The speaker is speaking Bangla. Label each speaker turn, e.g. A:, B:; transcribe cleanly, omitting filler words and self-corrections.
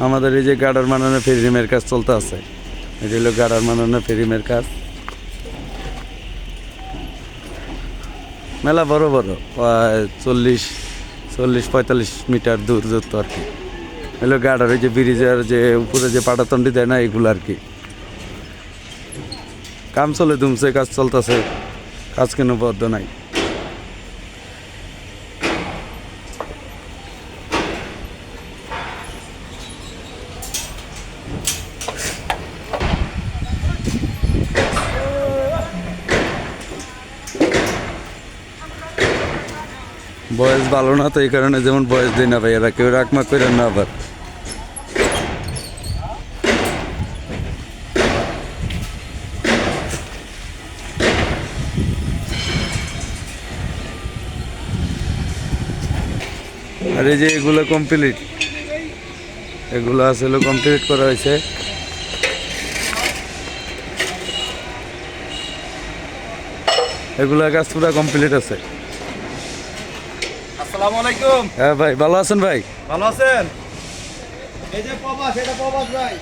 A: আমাদের এই যে গার্ডার বানানো ফেরিমের কাজ চলতে আছে। এটা হলো গার্ডার বানানো ফেরিমের কাজ। মেলা বড় বড়, প্রায় 40-45 মিটার দূরত্ব আর কি। হলো গার্ডার, ওই যে ব্রিজের যে উপরে যে পাটাতন্ডি দেয় না, এগুলো আর কি। কাম চলে ধুমছে, কাজ চলতেছে, কাজ কোনো বদ্ধ নাই। বয়স ভালো না তো, এই কারণে যেমন বয়স দিই না ভাই, এরা কেউ রাখমাক করে না আবার। আর এই যে এগুলো কমপ্লিট, এগুলো আসলে কমপ্লিট করা হয়েছে। এগুলা কাজ পুরো কমপ্লিট আছে।
B: আসসালামু আলাইকুম।
A: হ্যাঁ ভাই, ভালো আছেন ভাই?
B: ভালো আছেন? এই যে প্রবাস, এটা প্রবাস ভাই।